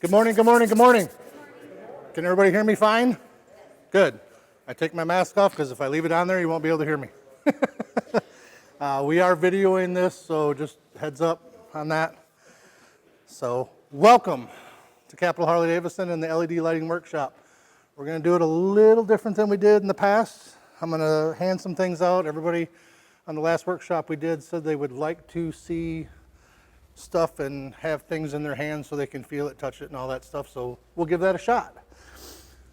Good morning, good morning, good morning. Can everybody hear me fine? Good. I take my mask off because if I leave it on there, you won't be able to hear me. We are videoing this, so just heads up on that. So welcome to Capital Harley-Davidson and the LED lighting workshop. We're going to do it a little different than we did in the past. I'm going to hand some things out. Everybody on the last workshop we did said they would like to see stuff and have things in their hands so they can feel it, touch it, and all that stuff. So we'll give that a shot.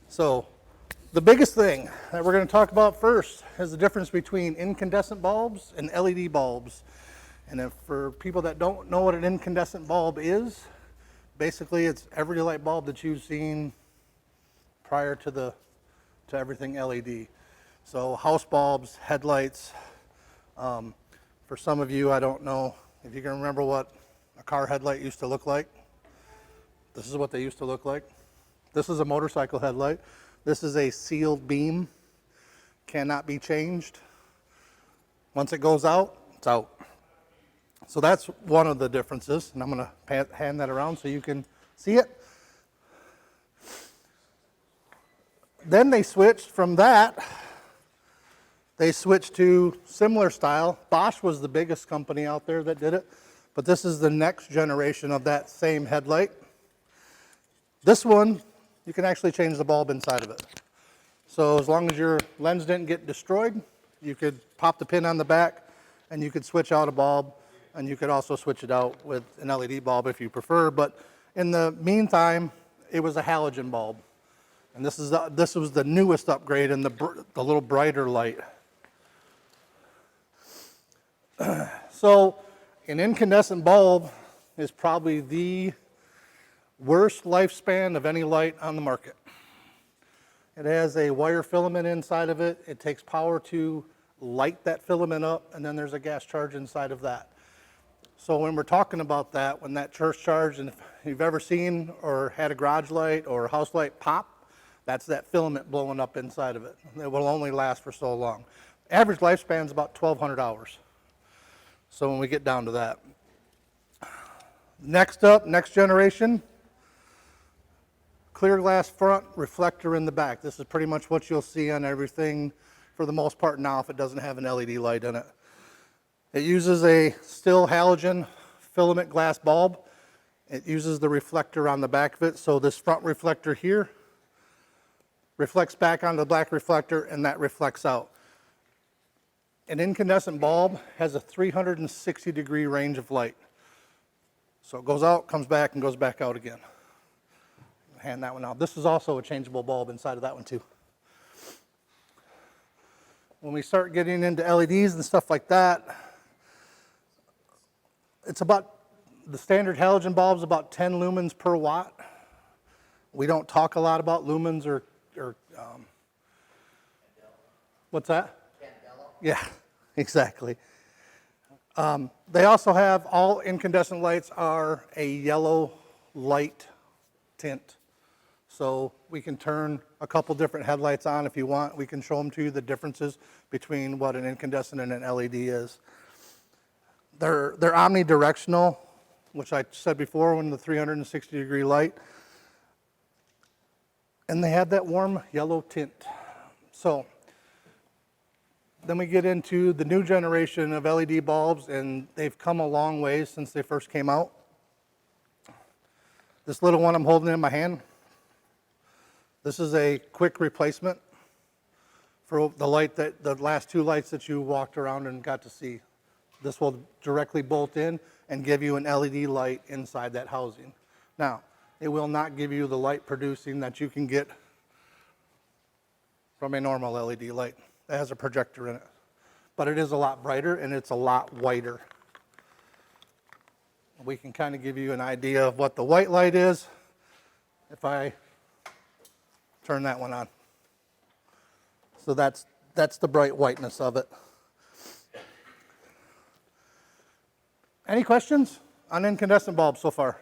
So the biggest thing that we're going to talk about first is the difference between incandescent bulbs and LED bulbs. And if for people that don't know what an incandescent bulb is, basically it's every light bulb that you've seen prior to everything LED. So house bulbs, headlights. For some of you, I don't know if you can remember what a car headlight used to look like. This is what they used to look like. This is a motorcycle headlight. This is a sealed beam. Cannot be changed. Once it goes out, it's out. So that's one of the differences, and I'm going to hand that around so you can see it. Then they switched from that. They switched to similar style. Bosch was the biggest company out there that did it, but this is the next generation of that same headlight. This one, you can actually change the bulb inside of it. So as long as your lens didn't get destroyed, you could pop the pin on the back and you could switch out a bulb, and you could also switch it out with an LED bulb if you prefer. But in the meantime, it was a halogen bulb. And this was the newest upgrade in the little brighter light. So an incandescent bulb is probably the worst lifespan of any light on the market. It has a wire filament inside of it. It takes power to light that filament up, and then there's a gas charge inside of that. So when we're talking about that, when that charge, and if you've ever seen or had a garage light or a house light pop, that's that filament blowing up inside of it. It will only last for so long. Average lifespan is about 1,200 hours. So when we get down to that. Next up, next generation, clear glass front, reflector in the back. This is pretty much what you'll see on everything for the most part now if it doesn't have an LED light in it. It uses a still halogen filament glass bulb. It uses the reflector on the back of it. So this front reflector here reflects back onto the black reflector, and that reflects out. An incandescent bulb has a 360-degree range of light. So it goes out, comes back, and goes back out again. Hand that one out. This is also a changeable bulb inside of that one too. When we start getting into LEDs and stuff like that, it's about, the standard halogen bulb is about 10 lumens per watt. We don't talk a lot about lumens or what's that? Yeah, exactly. They also have, all incandescent lights are a yellow light tint. So we can turn a couple different headlights on if you want. We can show them to you, the differences between what an incandescent and an LED is. They're omnidirectional, which I said before, when the 360-degree light. And they have that warm yellow tint. So then we get into the new generation of LED bulbs, and they've come a long way since they first came out. This little one I'm holding in my hand, this is a quick replacement for the light that, the last two lights that you walked around and got to see. This will directly bolt in and give you an LED light inside that housing. Now, it will not give you the light producing that you can get from a normal LED light. It has a projector in it. But it is a lot brighter and it's a lot whiter. We can kind of give you an idea of what the white light is if I turn that one on. So that's the bright whiteness of it. Any questions on incandescent bulbs so far?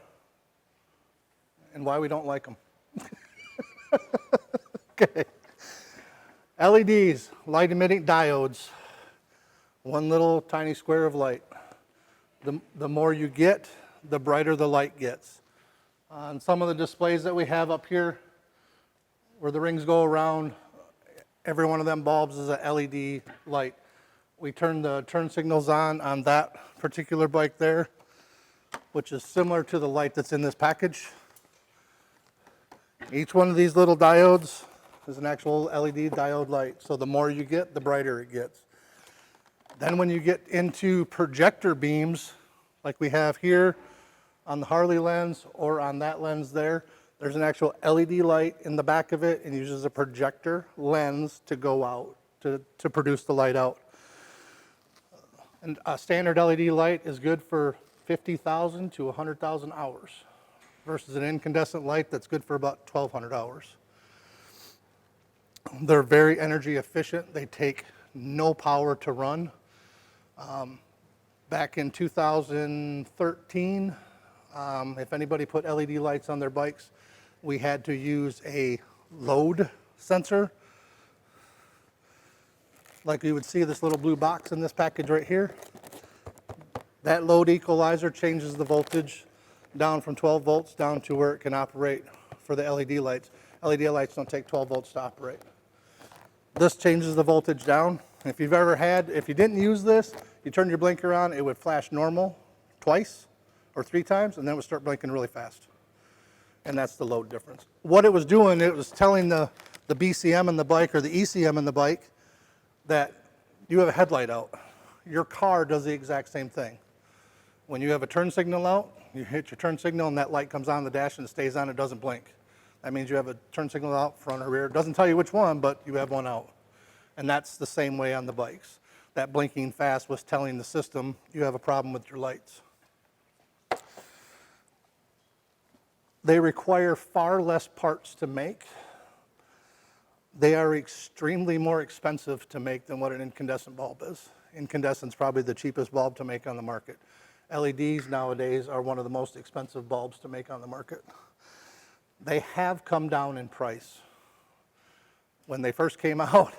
And why we don't like them? Okay. LEDs, light emitting diodes. One little tiny square of light. The more you get, the brighter the light gets. On some of the displays that we have up here, where the rings go around, every one of them bulbs is a LED light. We turn the turn signals on that particular bike there, which is similar to the light that's in this package. Each one of these little diodes is an actual LED diode light. So the more you get, the brighter it gets. Then when you get into projector beams, like we have here on the Harley lens or on that lens there, there's an actual LED light in the back of it and uses a projector lens to go out, to produce the light out. And a standard LED light is good for 50,000 to 100,000 hours versus an incandescent light that's good for about 1,200 hours. They're very energy efficient. They take no power to run. Back in 2013, if anybody put LED lights on their bikes, we had to use a load sensor. Like you would see this little blue box in this package right here. That load equalizer changes the voltage down from 12 volts down to where it can operate for the LED lights. LED lights don't take 12 volts to operate. This changes the voltage down. If you didn't use this, you turn your blinker on, it would flash normal twice or 3 times, and then it would start blinking really fast. And that's the load difference. What it was doing, it was telling the BCM in the bike or the ECM in the bike that you have a headlight out. Your car does the exact same thing. When you have a turn signal out, you hit your turn signal and that light comes on the dash and it stays on, it doesn't blink. That means you have a turn signal out, front or rear. It doesn't tell you which one, but you have one out. And that's the same way on the bikes. That blinking fast was telling the system you have a problem with your lights. They require far less parts to make. They are extremely more expensive to make than what an incandescent bulb is. Incandescent's probably the cheapest bulb to make on the market. LEDs nowadays are one of the most expensive bulbs to make on the market. They have come down in price. When they first came out,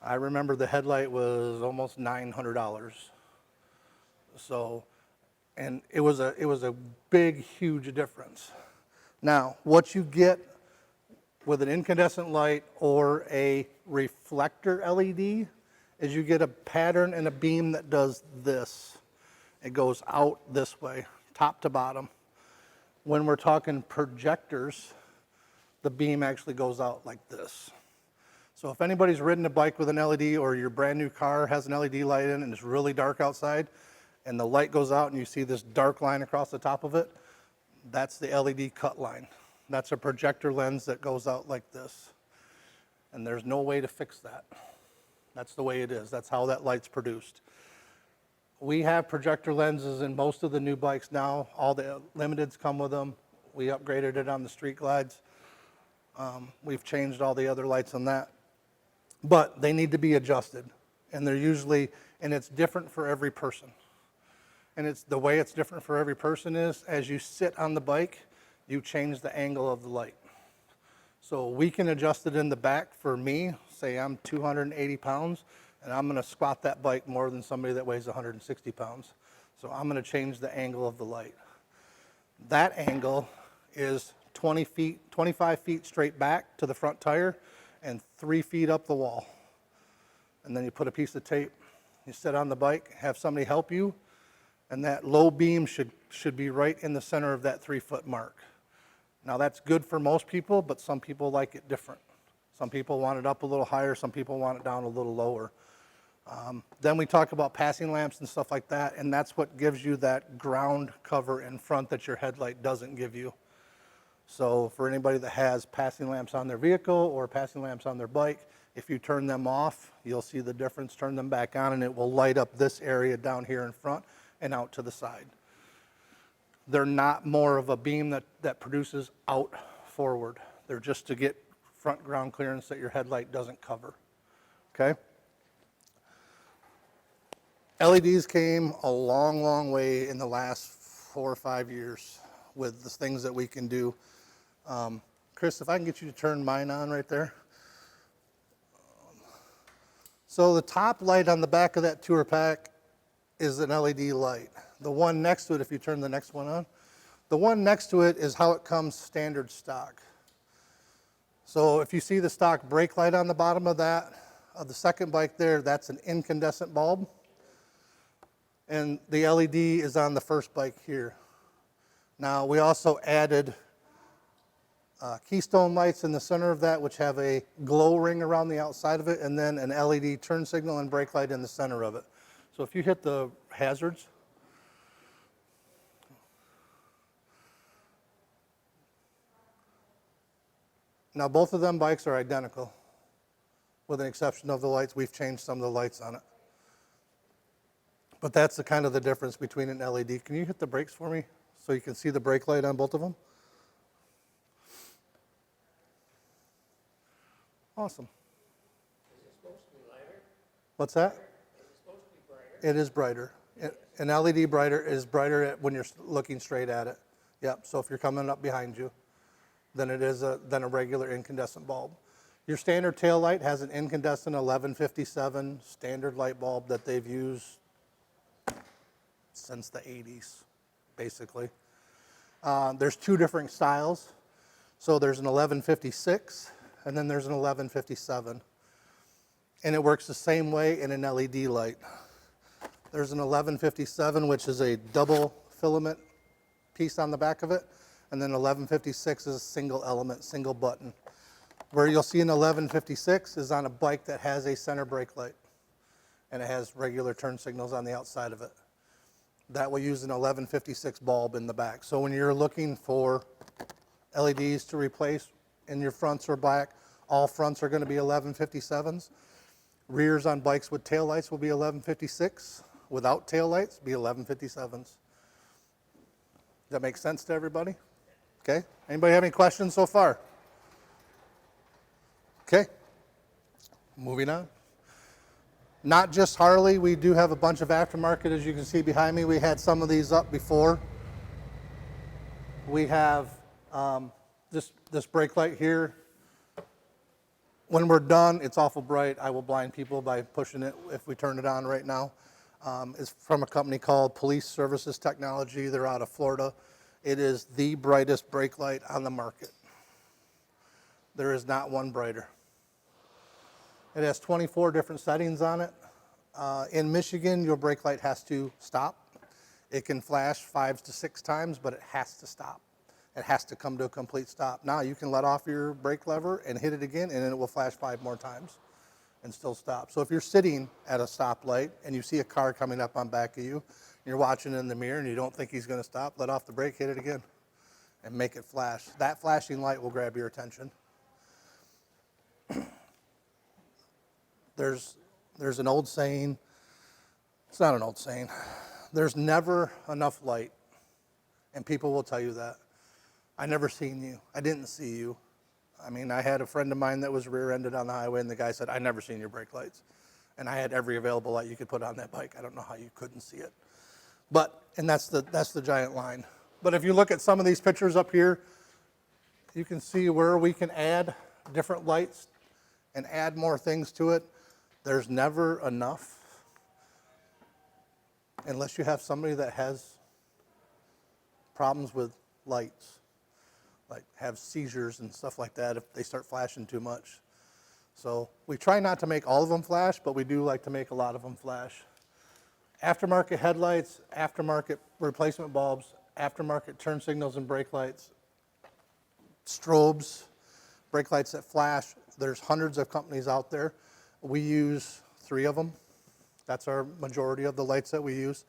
I remember the headlight was almost $900. So, and it was a big, huge difference. Now, what you get with an incandescent light or a reflector LED is you get a pattern and a beam that does this. It goes out this way, top to bottom. When we're talking projectors, the beam actually goes out like this. So if anybody's ridden a bike with an LED or your brand new car has an LED light in and it's really dark outside and the light goes out and you see this dark line across the top of it, that's the LED cut line. That's a projector lens that goes out like this. And there's no way to fix that. That's the way it is. That's how that light's produced. We have projector lenses in most of the new bikes now. All the limiteds come with them. We upgraded it on the street glides. We've changed all the other lights on that. But they need to be adjusted. And they're usually, and it's different for every person. And it's the way it's different for every person is as you sit on the bike, you change the angle of the light. So we can adjust it in the back. For me, say I'm 280 pounds, and I'm gonna squat that bike more than somebody that weighs 160 pounds. So I'm gonna change the angle of the light. That angle is 25 feet straight back to the front tire and 3 feet up the wall. And then you put a piece of tape, you sit on the bike, have somebody help you, and that low beam should be right in the center of that 3-foot mark. Now that's good for most people, but some people like it different. Some people want it up a little higher, some people want it down a little lower. Then we talk about passing lamps and stuff like that, and that's what gives you that ground cover in front that your headlight doesn't give you. So for anybody that has passing lamps on their vehicle or passing lamps on their bike, if you turn them off, you'll see the difference. Turn them back on and it will light up this area down here in front and out to the side. They're not more of a beam that produces out forward. They're just to get front ground clearance that your headlight doesn't cover, okay? LEDs came a long, long way in the last 4 or 5 years with the things that we can do. Kris, if I can get you to turn mine on right there. So the top light on the back of that tour pack is an LED light. The one next to it, if you turn the next one on, The one next to it is how it comes standard stock. So if you see the stock brake light on the bottom of that, of the second bike there, that's an incandescent bulb. And the LED is on the first bike here. Now we also added keystone lights in the center of that, which have a glow ring around the outside of it, and then an LED turn signal and brake light in the center of it. So if you hit the hazards, now both of them bikes are identical, with an exception of the lights. We've changed some of the lights on it. But that's the kind of the difference between an LED. Can you hit the brakes for me so you can see the brake light on both of them? Awesome. Is it supposed to be lighter? What's that? Is it supposed to be brighter? It is brighter. An LED brighter is brighter when you're looking straight at it. Yep, so if you're coming up behind you, than it is than a regular incandescent bulb. Your standard tail light has an incandescent 1157 standard light bulb that they've used since the 80s, basically. There's two different styles. So there's an 1156 and then there's an 1157. And it works the same way in an LED light. There's an 1157, which is a double filament piece on the back of it. And then 1156 is a single element, single button. Where you'll see an 1156 is on a bike that has a center brake light. And it has regular turn signals on the outside of it. That will use an 1156 bulb in the back. So when you're looking for LEDs to replace in your fronts or back, all fronts are going to be 1157s. Rears on bikes with tail lights will be 1156. Without tail lights, be 1157s. Does that make sense to everybody? Okay. Anybody have any questions so far? Okay. Moving on. Not just Harley, we do have a bunch of aftermarket, as you can see behind me. We had some of these up before. We have this brake light here. When we're done, it's awful bright. I will blind people by pushing it if we turn it on right now. It's from a company called Police Services Technology. They're out of Florida. It is the brightest brake light on the market. There is not one brighter. It has 24 different settings on it. In Michigan, your brake light has to stop. It can flash 5 to 6 times, but it has to stop. It has to come to a complete stop. Now you can let off your brake lever and hit it again, and then it will flash 5 more times and still stop. So if you're sitting at a stoplight and you see a car coming up on back of you, and you're watching in the mirror and you don't think he's going to stop, let off the brake, hit it again, and make it flash. That flashing light will grab your attention. There's an old saying. It's not an old saying. There's never enough light, and people will tell you that. I never seen you. I didn't see you. I mean, I had a friend of mine that was rear-ended on the highway, and the guy said, I never seen your brake lights. And I had every available light you could put on that bike. I don't know how you couldn't see it. But, and that's the giant line. But if you look at some of these pictures up here, you can see where we can add different lights and add more things to it. There's never enough unless you have somebody that has problems with lights, like have seizures and stuff like that if they start flashing too much. So we try not to make all of them flash, but we do like to make a lot of them flash. Aftermarket headlights, aftermarket replacement bulbs, aftermarket turn signals and brake lights, strobes, brake lights that flash. There's hundreds of companies out there. We use 3 of them. That's our majority of the lights that we use.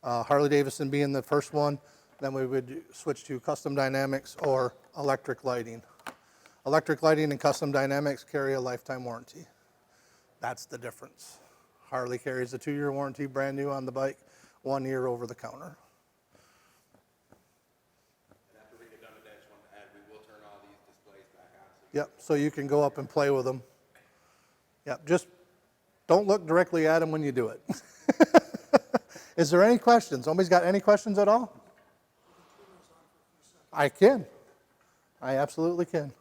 Harley-Davidson being the first one. Then we would switch to custom dynamics or electric lighting. Electric lighting and custom dynamics carry a lifetime warranty. That's the difference. Harley carries a 2-year warranty, brand new on the bike, 1 year over the counter. And after we get done with that, I just want to add, we will turn all these displays back on. Yep, so you can go up and play with them. Yep, just don't look directly at them when you do it. Is there any questions? Nobody's got any questions at all? I can. I absolutely can.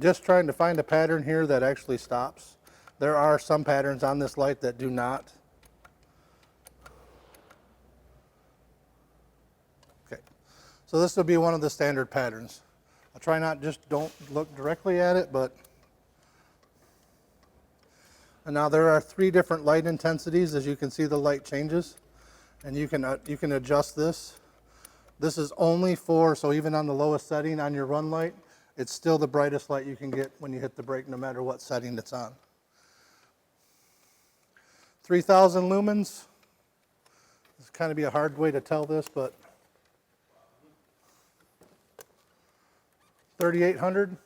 just trying to find a pattern here that actually stops. There are some patterns on this light that do not. Okay, so this will be one of the standard patterns. I'll try don't look directly at it, but. And now there are 3 different light intensities. As you can see, the light changes, and you can adjust this. This is only for, so even on the lowest setting on your run light, it's still the brightest light you can get when you hit the brake, no matter what setting it's on. 3,000 lumens. It's kind of be a hard way to tell this, but 3,800.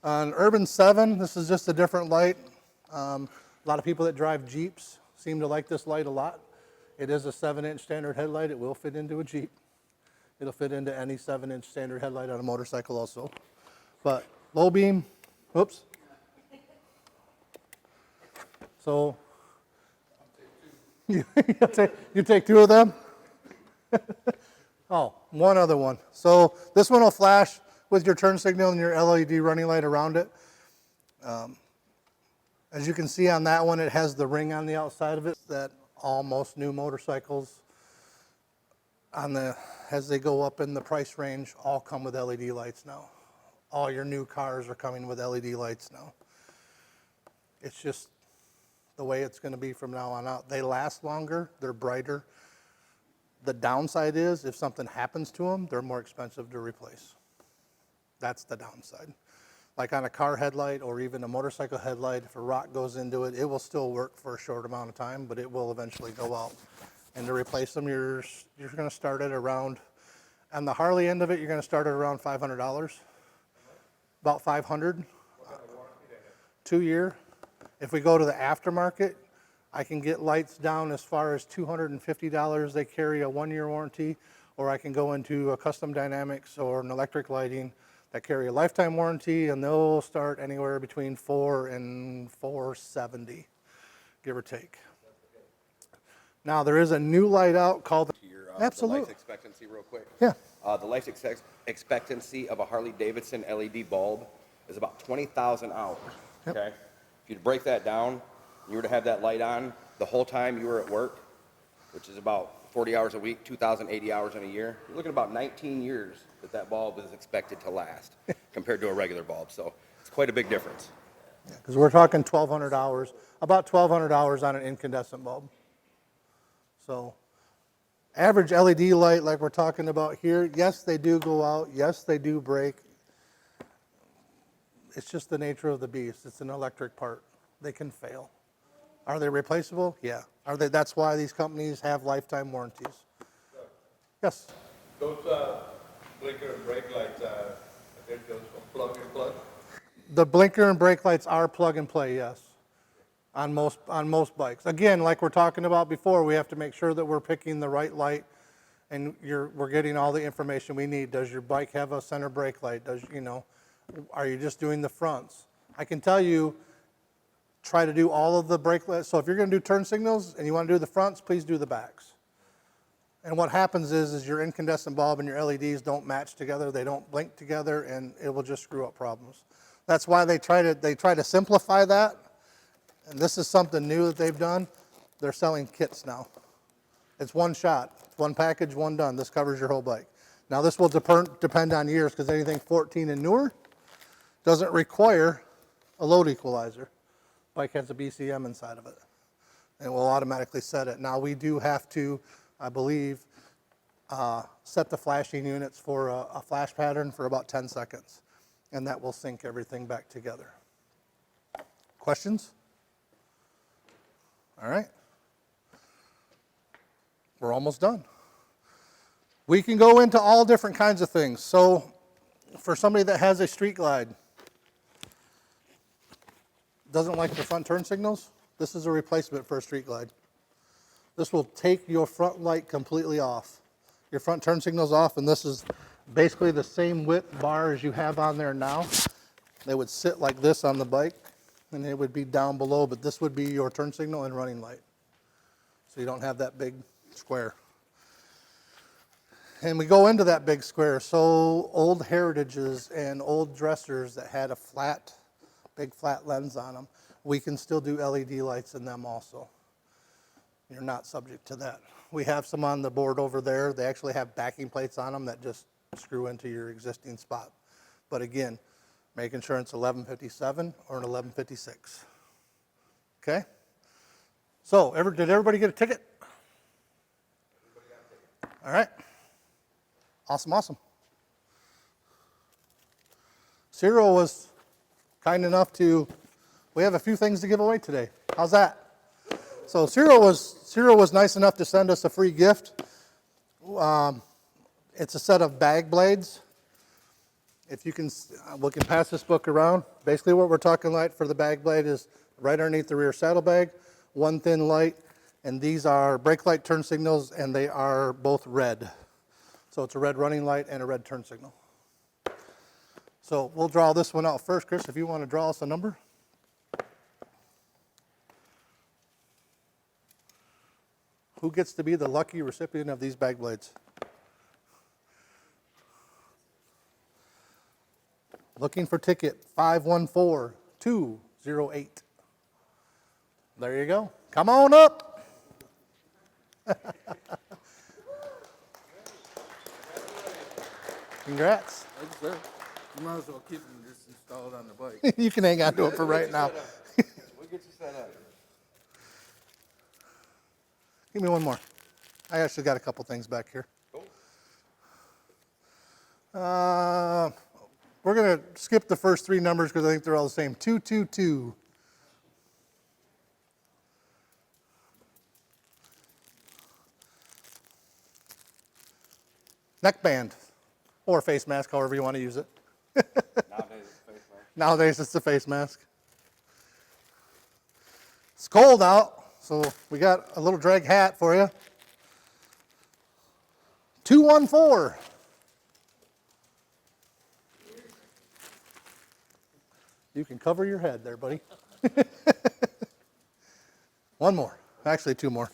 On Urban 7, this is just a different light. A lot of people that drive Jeeps seem to like this light a lot. It is a 7-inch standard headlight. It will fit into a Jeep. It'll fit into any 7-inch standard headlight on a motorcycle also. But low beam, whoops. So, you take 2 of them? Oh, one other one. So this one will flash with your turn signal and your LED running light around it. As you can see on that one, it has the ring on the outside of it that almost new motorcycles as they go up in the price range all come with LED lights now. All your new cars are coming with LED lights now. It's just the way it's going to be from now on out. They last longer, they're brighter. The downside is if something happens to them, they're more expensive to replace. That's the downside. Like on a car headlight or even a motorcycle headlight, if a rock goes into it, it will still work for a short amount of time, but it will eventually go out. And to replace them, you're going to start at around, on the Harley end of it, you're going to start at around $500. About 500. 2-year. If we go to the aftermarket, I can get lights down as far as $250. They carry a 1-year warranty, or I can go into a Custom Dynamics or an electric lighting that carry a lifetime warranty, and they'll start anywhere between $400 and $470, give or take. Now there is a new light out called The absolutely. life expectancy real quick. Yeah. The life expectancy of a Harley-Davidson LED bulb is about 20,000 hours. Yep. Okay? If you break that down, you were to have that light on the whole time you were at work, which is about 40 hours a week, 2,080 hours in a year. You're looking at about 19 years that bulb is expected to last compared to a regular bulb. So it's quite a big difference. Because we're talking 1,200 hours, about 1,200 hours on an incandescent bulb. So average LED light like we're talking about here, yes, they do go out. Yes, they do break. It's just the nature of the beast. It's an electric part. They can fail. Are they replaceable? Yeah. Are they? That's why these companies have lifetime warranties. Yes? Those blinker and brake lights, I think those from plug and plug. The blinker and brake lights are plug and play, yes, on most bikes. Again, like we're talking about before, we have to make sure that we're picking the right light, and we're getting all the information we need. Does your bike have a center brake light? Are you just doing the fronts? I can tell you, try to do all of the brake lights. So if you're going to do turn signals and you want to do the fronts, please do the backs. And what happens is your incandescent bulb and your LEDs don't match together. They don't blink together, and it will just screw up problems. That's why they try to simplify that. And this is something new that they've done. They're selling kits now. It's one shot, one package, one done. This covers your whole bike. Now this will depend on years, because anything 14 and newer doesn't require a load equalizer. Bike has a BCM inside of it, and it will automatically set it. Now we do have to, I believe, set the flashing units for a flash pattern for about 10 seconds, and that will sync everything back together. Questions? All right. We're almost done. We can go into all different kinds of things. So for somebody that has a street glide, doesn't like the front turn signals, this is a replacement for a street glide. This will take your front light completely off. Your front turn signal's off, and this is basically the same width bar as you have on there now. They would sit like this on the bike, and it would be down below, but this would be your turn signal and running light. So you don't have that big square. And we go into that big square. So old Heritages and old dressers that had a big flat lens on them, we can still do LED lights in them also. You're not subject to that. We have some on the board over there. They actually have backing plates on them that just screw into your existing spot. But again, making sure it's 1157 or an 1156. Okay? So, did everybody get a ticket? All right. Awesome, awesome. Cyril was kind enough we have a few things to give away today. How's that? So Cyril was nice enough to send us a free gift. It's a set of bag blades. If you can, we can pass this book around. Basically what we're talking about for the bag blade is right underneath the rear saddlebag, one thin light, and these are brake light turn signals, and they are both red. So it's a red running light and a red turn signal. So we'll draw this one out first. Kris, if you want to draw us a number. Who gets to be the lucky recipient of these bag blades? Looking for ticket 514208. There you go. Come on up. Congrats. Thanks, sir. You might as well keep them just installed on the bike. You can hang on to it for right now. We'll get you set up. Give me one more. I actually got a couple things back here. We're going to skip the first three numbers because I think they're all the same. 222. Neckband or face mask, however you want to use it. Nowadays it's a face mask. Nowadays it's a face mask. It's cold out, so we got a little drag hat for you. 214. You can cover your head there, buddy. One more. Actually, two more.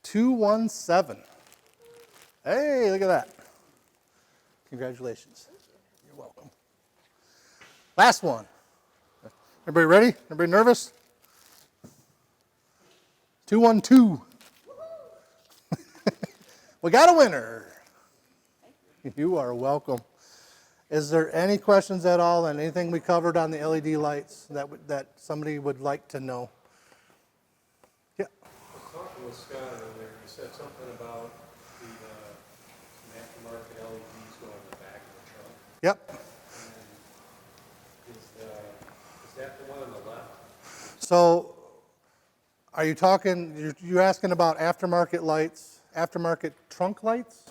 217. Hey, look at that. Congratulations. You're welcome. Last one. Everybody ready? Everybody nervous? 212. We got a winner. You are welcome. Is there any questions at all on anything we covered on the LED lights that somebody would like to know? Yeah. Talking with Scott earlier, you said something about the aftermarket LEDs going in the back of the truck. Yep. And is that the one on the left? So, are you talking? You're asking about aftermarket lights, aftermarket trunk lights?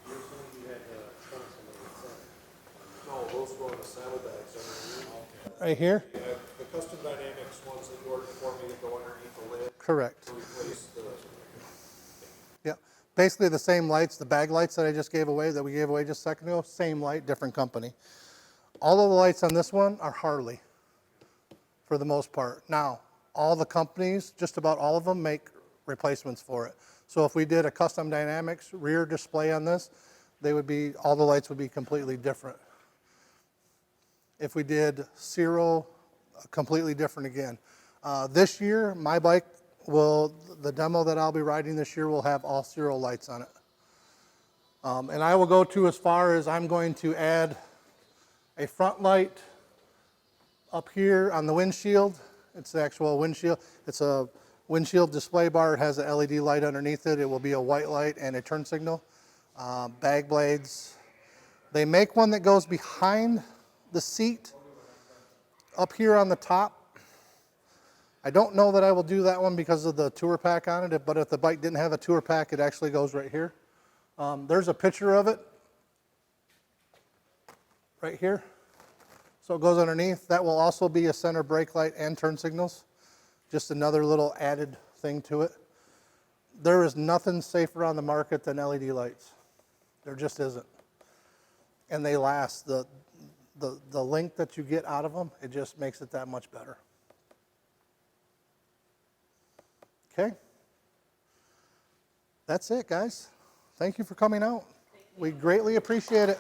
You're saying you had the trunks on the inside. No, those go in the saddlebags underneath. Right here? You have the Custom Dynamics ones that you ordered for me that go underneath the lid Correct. to replace the. Yeah. Basically the same lights, the bag lights that I just gave away, that we gave away just a second ago, same light, different company. All of the lights on this one are Harley for the most part. Now, all the companies, just about all of them, make replacements for it. So if we did a Custom Dynamics rear display on this, all the lights would be completely different. If we did Ciro, completely different again. This year, my bike the demo that I'll be riding this year will have all Ciro lights on it. And I will go to as far as I'm going to add a front light up here on the windshield. It's the actual windshield. It's a windshield display bar. It has an LED light underneath it. It will be a white light and a turn signal. Bag blades. They make one that goes behind the seat up here on the top. I don't know that I will do that one because of the tour pack on it, but if the bike didn't have a tour pack, it actually goes right here. There's a picture of it right here. So it goes underneath. That will also be a center brake light and turn signals. Just another little added thing to it. There is nothing safer on the market than LED lights. There just isn't. And they last. The length that you get out of them, it just makes it that much better. Okay? That's it, guys. Thank you for coming out. We greatly appreciate it.